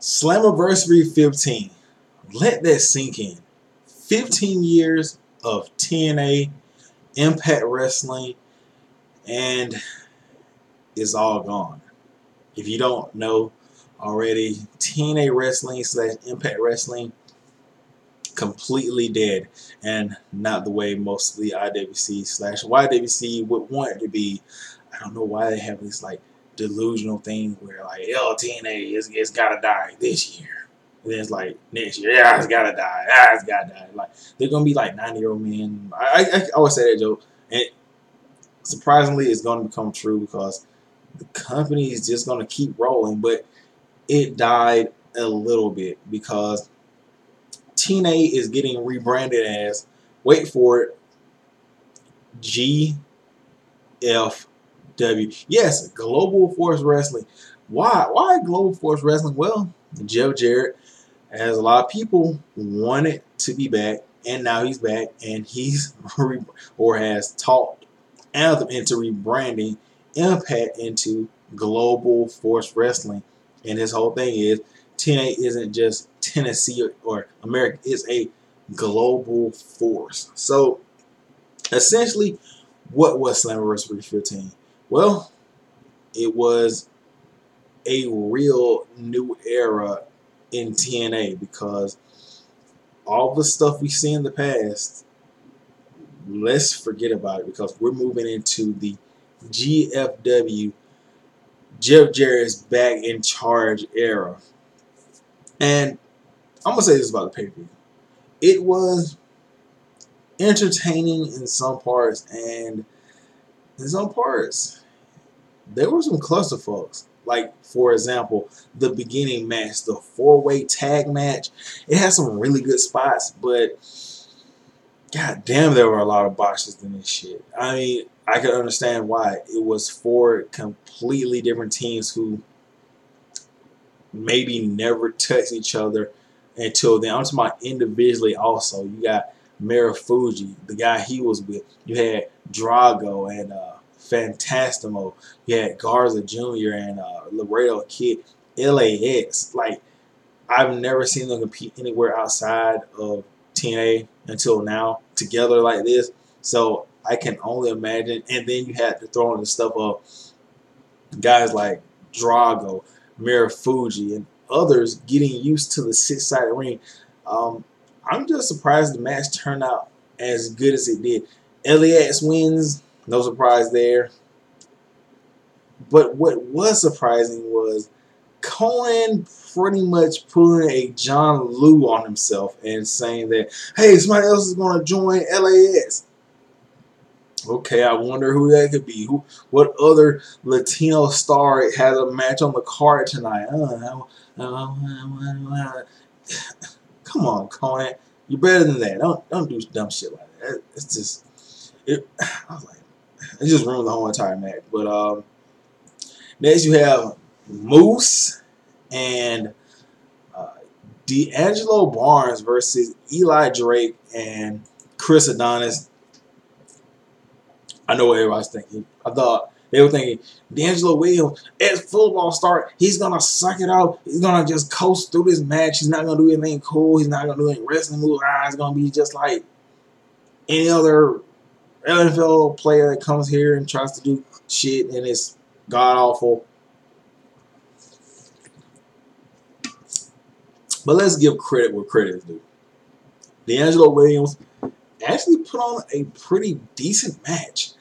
Slammiversary 15. Let that sink in. 15 years of TNA, Impact Wrestling, and it's all gone. If you don't know already, TNA Wrestling / Impact Wrestling completely dead, and not the way most of the IWC / YWC would want it to be. I don't know why they have this like delusional thing where like, oh, TNA it's gotta die this year. And then it's like next year, yeah, it's gotta die. It's gotta die. Like they're gonna be like 90-year-old men. I always say that joke, and surprisingly, it's gonna become true because the company is just gonna keep rolling. But it died a little bit because TNA is getting rebranded as, wait for it, GFW. Yes, Global Force Wrestling. Why? Why Global Force Wrestling? Well, Jeff Jarrett, as a lot of people wanted to be back, and now he's back, and he's or has talked Anthem into rebranding Impact into Global Force Wrestling. And his whole thing is TNA isn't just Tennessee or America, it's a global force. So essentially, what was Slammiversary 15? Well, it was a real new era in TNA because all the stuff we see in the past, let's forget about it because we're moving into the GFW, Jeff Jarrett's back in charge era. And I'm going to say this about the pay-per-view. It was entertaining in some parts, and in some parts, there were some clusterfucks. Like, for example, the beginning match, the 4-way tag match, it had some really good spots, but god damn, there were a lot of botches in this shit. I mean, I can understand why. It was 4 completely different teams who maybe never touched each other until then. I'm talking about individually also. You got Marufuji, the guy he was with. You had Drago and Fantastimo. You had Garza Jr. and Laredo Kid. LAX. Like, I've never seen them compete anywhere outside of TNA until now together like this. So I can only imagine. And then you had to throw in the stuff of guys like Drago, Marufuji, and others getting used to the 6-sided ring. I'm just surprised the match turned out as good as it did. LAX wins, no surprise there. But what was surprising was Cohen pretty much pulling a John Lou on himself and saying that, hey, somebody else is going to join LAX. Okay, I wonder who that could be. What other Latino star has a match on the card tonight? Come on, Conan. You're better than that. Don't do dumb shit like that. It's just, I was like, it just ruined the whole entire match. But next you have Moose and D'Angelo Barnes versus Eli Drake and Chris Adonis. I know what everybody's thinking. I thought they were thinking D'Angelo Williams, ex-football star, he's going to suck it out. He's going to just coast through this match. He's not going to do anything cool. He's not going to do any wrestling moves. It's going to be just like any other NFL player that comes here and tries to do shit and it's god-awful. But let's give credit where credit is due. D'Angelo Williams actually put on a pretty decent match.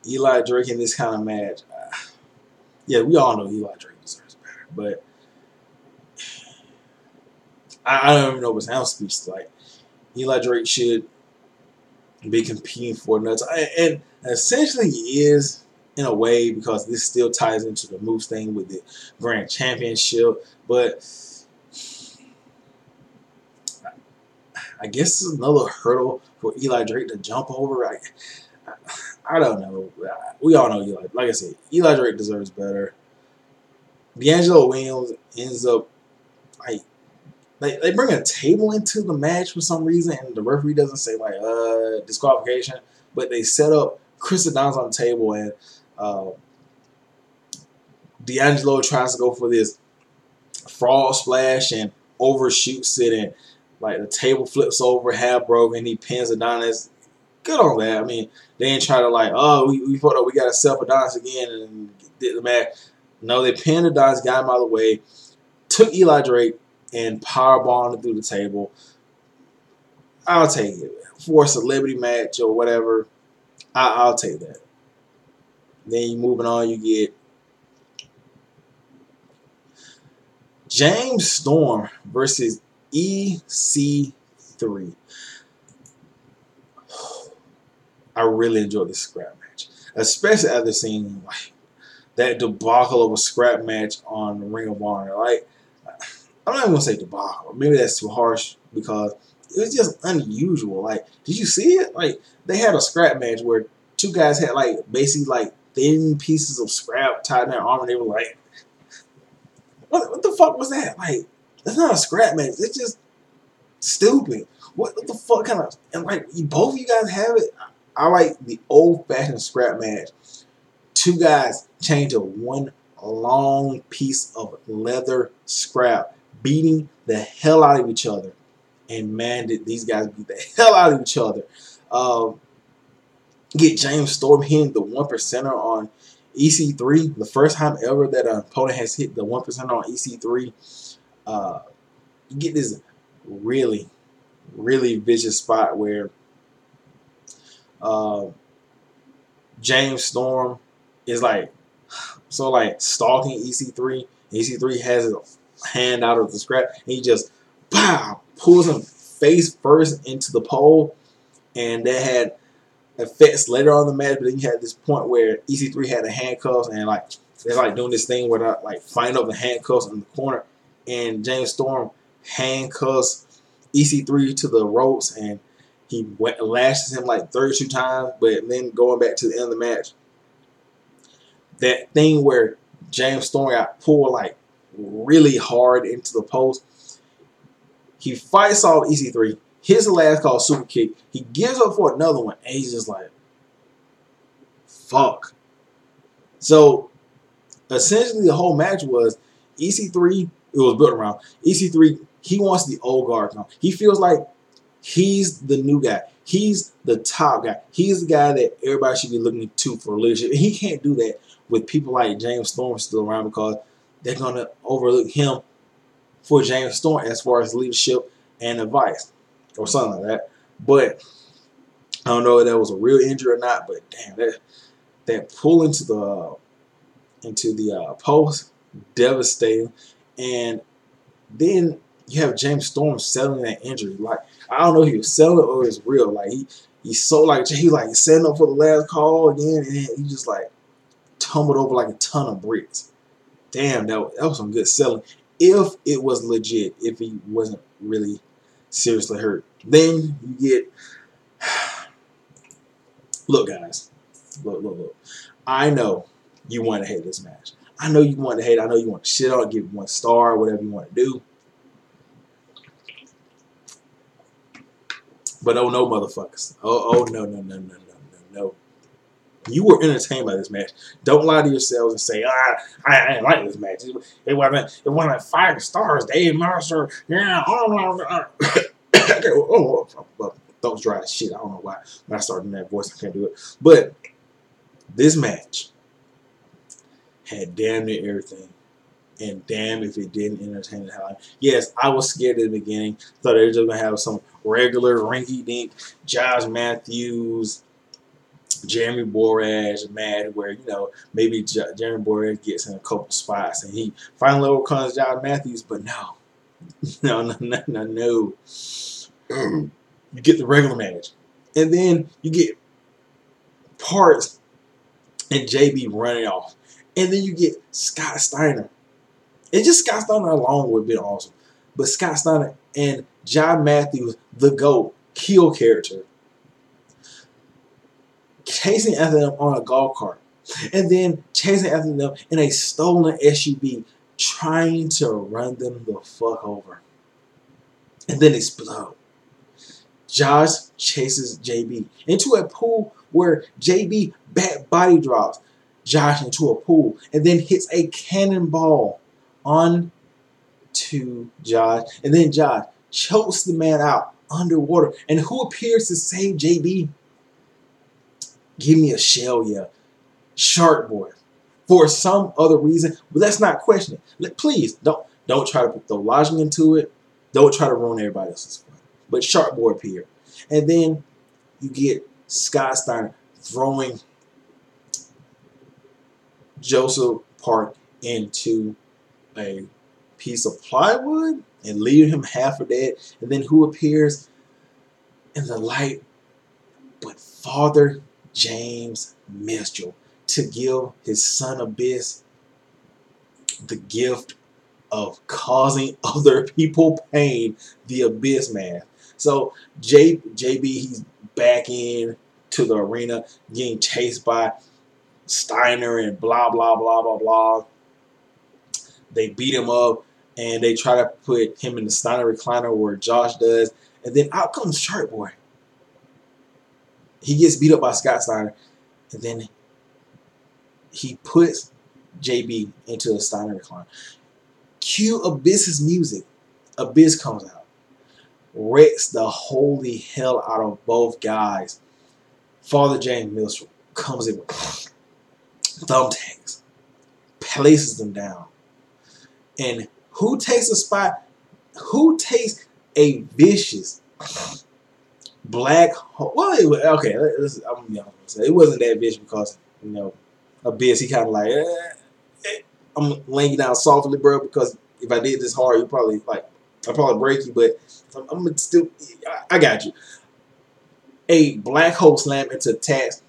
Eli Drake in this kind of match. Yeah, we all know Eli Drake deserves better. But I don't even know what sound speech like. Eli Drake should be competing for nuts. And essentially he is in a way because this still ties into the Moose thing with the Grand Championship. But I guess it's another hurdle for Eli Drake to jump over. I don't know. We all know Eli. Like I said, Eli Drake deserves better. D'Angelo Williams ends up like they bring a table into the match for some reason, and the referee doesn't say like disqualification, but they set up Chris Adonis on the table, and D'Angelo tries to go for this frog splash and overshoots it, and like the table flips over, half broken. He pins Adonis. Good on that. I mean, they ain't try to like, oh, we thought we got to self Adonis again and did the match. No, they pinned Adonis, got him out of the way, took Eli Drake and powerbombed him through the table. I'll take it for a celebrity match or whatever. I'll take that. Then you moving on, you get James Storm versus EC3. I really enjoyed this scrap match, especially after seeing like that debacle of a scrap match on Ring of Honor. Like, I'm not even gonna say debacle. Maybe that's too harsh because it was just unusual. Like, did you see it? Like, they had a scrap match where two guys had like basically like thin pieces of scrap tied in their arm, and they were like, "What the fuck was that?" Like, that's not a scrap match. It's just stupid. What the fuck kind of, and like both of you guys have it. I like the old-fashioned scrap match. Two guys chained to one long piece of leather scrap, beating the hell out of each other. And man, did these guys beat the hell out of each other. Get James Storm hitting the 1%er on EC3. The first time ever that an opponent has hit the 1%er on EC3. You get this really, really vicious spot where James Storm is like stalking EC3. EC3 has his hand out of the scrap, and he just pulls him face first into the pole, and that had effects later on in the match. But then you had this point where EC3 had the handcuffs, and like they're like doing this thing where they're like fighting over the handcuffs in the corner, and James Storm handcuffs EC3 to the ropes, and he lashes him like 32 times. But then going back to the end of the match, that thing where James Storm got pulled like really hard into the post, he fights off EC3, hits the last call super kick, he gives up for another one, and he's just like, fuck. So essentially the whole match was EC3, it was built around EC3, he wants the old guard now. He feels like he's the new guy. He's the top guy. He's the guy that everybody should be looking to for leadership. And he can't do that with people like James Storm still around because they're going to overlook him for James Storm as far as leadership and advice or something like that. But I don't know if that was a real injury or not, but damn, that pull into the post, devastating. And then you have James Storm selling that injury. Like, I don't know if he was selling it or it's real. Like, he's so like setting up for the last call again, and then he just like tumbled over like a ton of bricks. Damn, that was some good selling. If it was legit, if he wasn't really seriously hurt. Then you get, look guys, look. I know you want to hate this match. I know you want to hate it. I know you want to shit on it, give it 1 star, whatever you want to do. But oh no, motherfuckers. Oh no. You were entertained by this match. Don't lie to yourselves and say, I didn't like this match. It wasn't 5 stars. Dave Mercer. Yeah. Don't dry as shit. I don't know why. When I started in that voice, I can't do it. But this match had damn near everything. And damn if it didn't entertain the hell out of me. Yes, I was scared at the beginning. Thought they were just going to have some regular rinky-dink Josh Matthews, Jeremy Borash match where, you know, maybe Jeremy Borash gets in a couple spots and he finally overcomes Josh Matthews. But no. No. You get the regular match. And then you get Parks and JB running off. And then you get Scott Steiner. And just Scott Steiner alone would have been awesome. But Scott Steiner and John Matthews, the GOAT, kill character, chasing after them on a golf cart. And then chasing after them in a stolen SUV, trying to run them the fuck over. And then explode. Josh chases JB into a pool where JB body drops. Josh into a pool and then hits a cannonball on to Josh, and then Josh chokes the man out underwater. And who appears to save JB? Give me a shell, yeah. Shark Boy. For some other reason, but let's not question it. Please don't try to put the logic into it. Don't try to ruin everybody else's fun. But Shark Boy appeared, and then you get Scott Steiner throwing Joseph Park into a piece of plywood and leaving him half for dead. And then who appears in the light but Father James Minstrel to give his son Abyss the gift of causing other people pain, the Abyss Man. So JB, he's back in to the arena, getting chased by Steiner and blah, blah, blah, blah, blah. They beat him up, and they try to put him in the Steiner recliner where Josh does. And then out comes Shark Boy. He gets beat up by Scott Steiner, and then he puts JB into the Steiner recliner. Cue Abyss's music. Abyss comes out. Wrecks the holy hell out of both guys. Father James Minstrel comes in with thumbtacks. Places them down. And who takes a spot? Who takes a vicious black hole? Well, I'm gonna be honest. It wasn't that vicious because, Abyss, he kind of like, I'm laying you down softly, bro, because if I did this hard, I'd probably break you, but I'm gonna still, I got you. A black hole slam into Tax.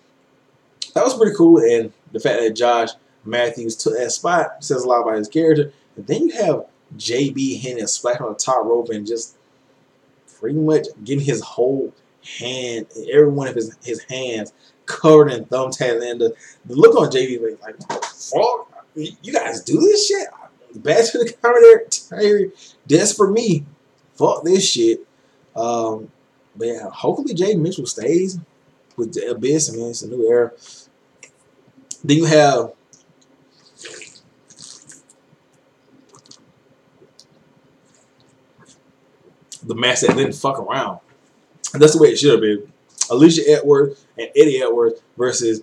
That was pretty cool, and the fact that Josh Matthews took that spot says a lot about his character. And then you have JB hitting a splash on the top rope and just pretty much getting his whole hand, every one of his hands covered in thumbtacks. And the look on JB like, fuck, you guys do this shit? Back to the commentary. That's for me. Fuck this shit. But yeah, hopefully Jay Mitchell stays with the Abyss. I mean, it's a new era. Then you have the match that didn't fuck around. And that's the way it should have been. Alicia Edwards and Eddie Edwards versus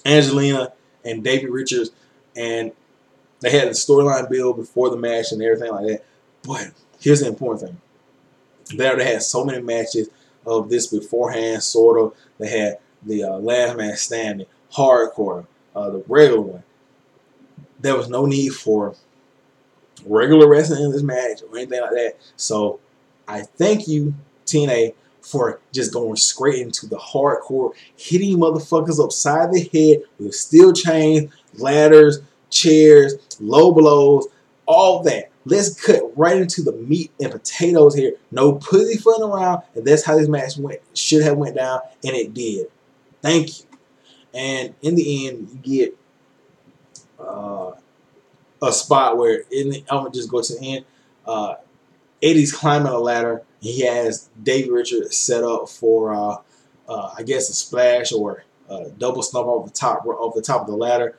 Angelina and David Richards. And they had the storyline build before the match and everything like that. But here's the important thing. They already had so many matches of this beforehand, sort of. They had the last man standing, hardcore, the regular one. There was no need for regular wrestling in this match or anything like that. So I thank you, TNA, for just going straight into the hardcore, hitting motherfuckers upside the head with steel chains, ladders, chairs, low blows, all that. Let's cut right into the meat and potatoes here. No pussyfooting around, and that's how this match should have went down, and it did. Thank you. And in the end, you get a spot where I'm gonna just go to the end. Eddie's climbing a ladder. He has Dave Richards set up for I guess a splash or a double stomp off the top of the ladder.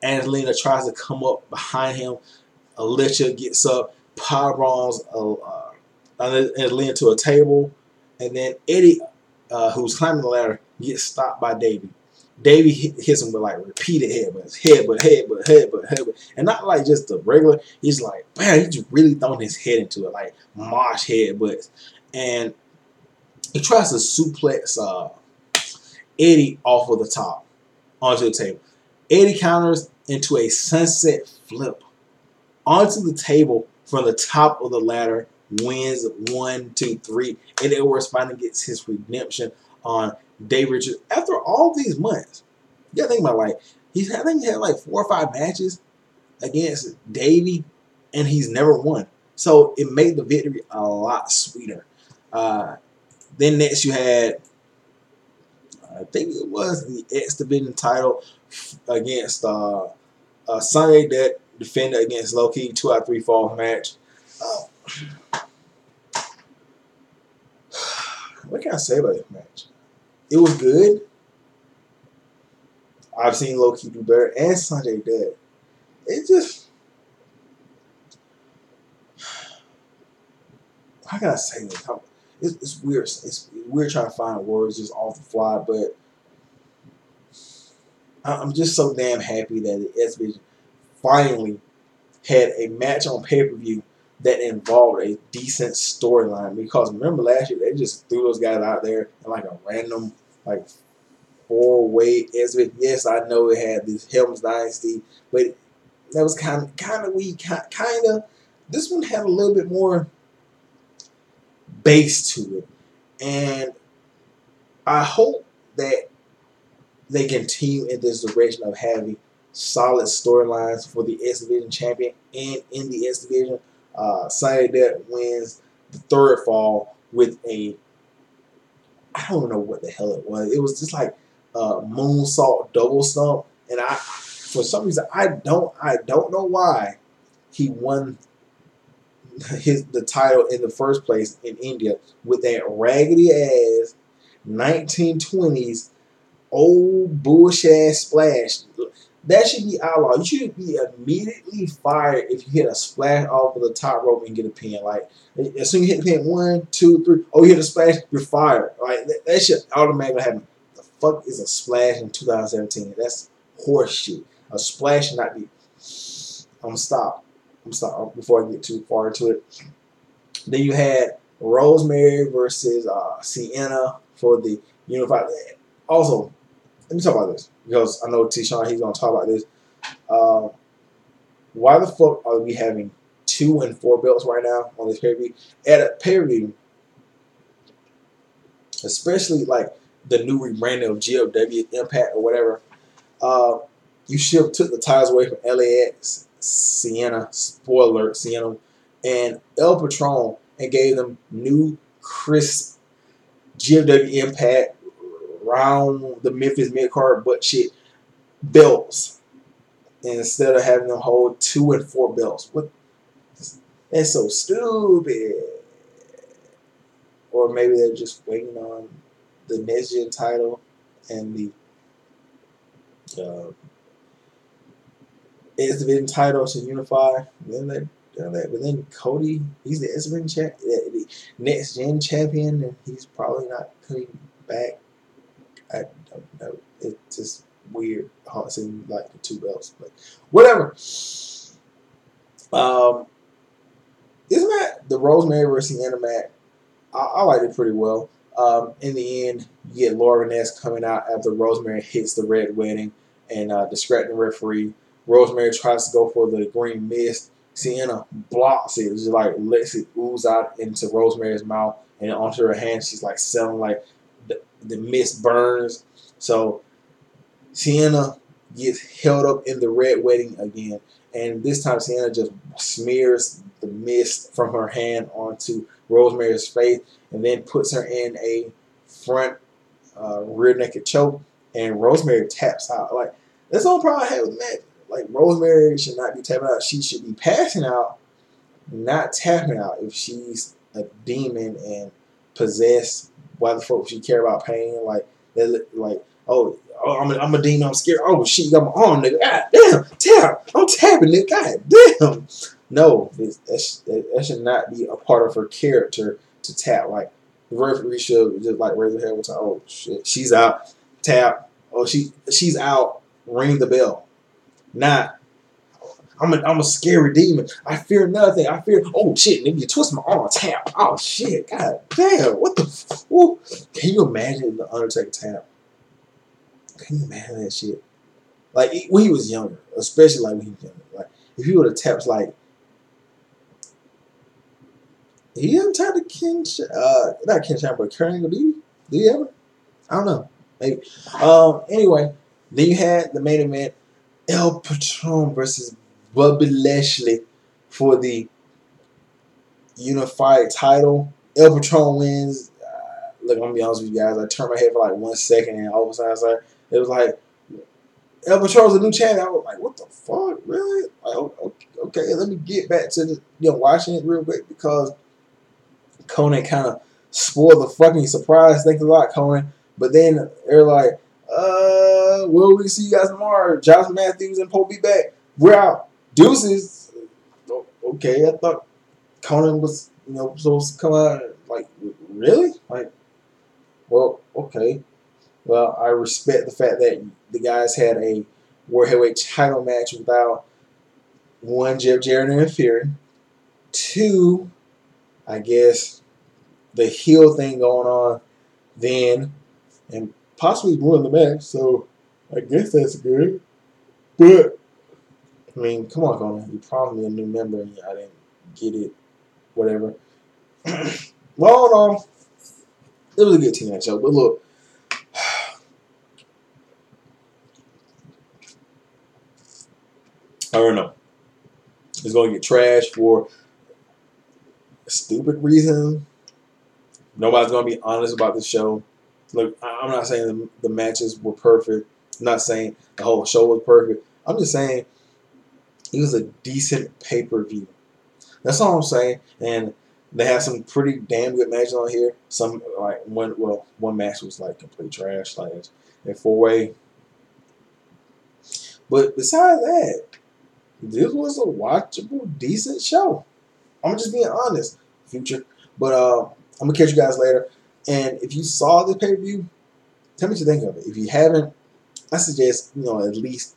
Angelina tries to come up behind him. Alicia gets up, power bombs Angelina to a table, and then Eddie, who's climbing the ladder, gets stopped by Davey. Davey hits him with like repeated headbutt, and not like just the regular. He's like, man, he's just really throwing his head into it, like mosh headbutts, and he tries to suplex Eddie off of the top onto the table. Eddie counters into a sunset flip onto the table from the top of the ladder, wins 1, 2, 3, and Edwards finally gets his redemption on Dave Richards after all these months. You gotta think about, like, I think he had like 4 or 5 matches against Davey, and he's never won. So it made the victory a lot sweeter. Then next you had, I think it was the X Division title against Sunday that defended against Low Key 2 out of 3 falls match. What can I say about this match? It was good. I've seen Low-Key do better, and Sanjay Dutt. It just, how can I say this? It's weird. It's weird trying to find words just off the fly, but I'm just so damn happy that the S finally had a match on pay-per-view that involved a decent storyline. Because remember last year, they just threw those guys out there in like a random, like, four-way exhibit. Yes, I know it had this Helms Dynasty, but that was kind of weak. Kind of. This one had a little bit more base to it. And I hope that they continue in this direction of having solid storylines for the X Division champion and in the X Division. Sonny that wins the third fall with a, I don't know what the hell it was. It was just like a moonsault double stump, and for some reason I don't know why he won the title in the first place in India with that raggedy ass 1920s old bullshit splash. That should be outlawed. You should be immediately fired if you hit a splash off of the top rope and get a pin. Like, as soon as you hit the pin, 1, 2, 3, oh, you hit a splash, you're fired. Like, that should automatically happen. The fuck is a splash in 2017? That's horse shit. A splash should not be. I'm gonna stop before I get too far into it. Then you had Rosemary versus Sienna for the Unified. Also, let me talk about this because I know T-Sean, he's gonna talk about this. Why the fuck are we having 2 and 4 belts right now on this pay-per-view? At a pay-per-view, especially like the new rebranding of GFW Impact or whatever, you should have took the titles away from LAX, Sienna, spoiler alert, Sienna, and El Patron and gave them new, crisp GFW Impact, round the Memphis mid-card butt shit belts instead of having them hold 2 and 4 belts. What? That's so stupid. Or maybe they're just waiting on the next gen title and the X Division title to unify. Then but then Cody, he's the X Division the next gen champion, and he's probably not coming back. I don't know. It's just weird. It seems like the 2 belts, but whatever. Isn't that the Rosemary versus Sienna match? I liked it pretty well. In the end, you get Laura Ness coming out after Rosemary hits the red wedding and distracting the referee. Rosemary tries to go for the green mist. Sienna blocks it. It just like lets it ooze out into Rosemary's mouth and onto her hand. She's like selling like the mist burns. So Sienna gets held up in the red wedding again. And this time Sienna just smears the mist from her hand onto Rosemary's face and then puts her in a front rear naked choke. And Rosemary taps out. Like, that's the only problem I had with the match. Like, Rosemary should not be tapping out. She should be passing out, not tapping out. If she's a demon and possessed, why the fuck would she care about pain? Like, oh, I'm a demon, I'm scared. Oh, shit, you got my arm, nigga. God damn, tap. I'm tapping, nigga. God damn. No, that should not be a part of her character to tap. Like, the referee should just, like, raise her head with time. Oh, shit, she's out. Tap. Oh, she's out. Ring the bell. Not, I'm a scary demon. I fear nothing. I fear, oh shit, nigga, you twist my arm, tap. Oh shit, god damn, what the ooh. Can you imagine the Undertaker tap? Can you imagine that shit? Like, when he was younger, especially like when he was younger. Like, if he would have tapped like, he ever tapped to Ken, not Ken Shamrock, but Kurt Angle, did he ever? I don't know. Maybe. Anyway, then you had the main event, El Patron versus Bobby Lashley for the unified title. El Patron wins. Look, I'm gonna be honest with you guys. I turned my head for like 1 second, and all of a sudden, it was like El Patron's a new champion. I was like, what the fuck, really? Like, okay, let me get back to the, watching it real quick because Conan kind of spoiled the fucking surprise. Thanks a lot, Conan. But then they're like, well, we see you guys tomorrow. Josh Matthews and Pope be back. We're out. Deuces. Okay, I thought Conan was, supposed to come out. Like, really? Like, well, okay. Well, I respect the fact that the guys had a World Heavyweight title match without, one, Jeff Jarrett interfering. Two, I guess, the heel thing going on then, and possibly ruin the match. So, I guess that's good. But, I mean, come on, Conan. You promised me a new member and I didn't get it. Whatever. Well, no. It was a good team show. But look, I don't know. It's going to get trashed for a stupid reason. Nobody's going to be honest about the show. Look, I'm not saying the matches were perfect. I'm not saying the whole show was perfect. I'm just saying it was a decent pay-per-view. That's all I'm saying. And they have some pretty damn good matches on here. Some, like, one match was like complete trash, like a 4-way. But besides that, this was a watchable, decent show. I'm just being honest, future. But I'm gonna catch you guys later. And if you saw this pay-per-view, tell me what you think of it. If you haven't, I suggest at least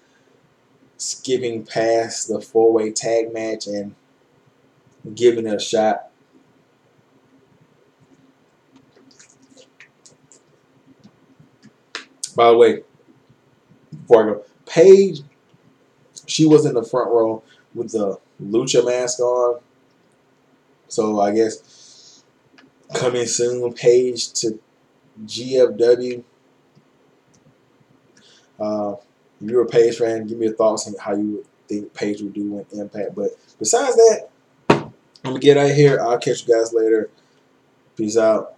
skipping past the 4-way tag match and giving it a shot. By the way, before I go, Paige, she was in the front row with the lucha mask on. So I guess coming soon, Paige to GFW. If you're a Paige fan, give me your thoughts on how you would think Paige would do in Impact. But besides that, I'm going to get out of here. I'll catch you guys later. Peace out.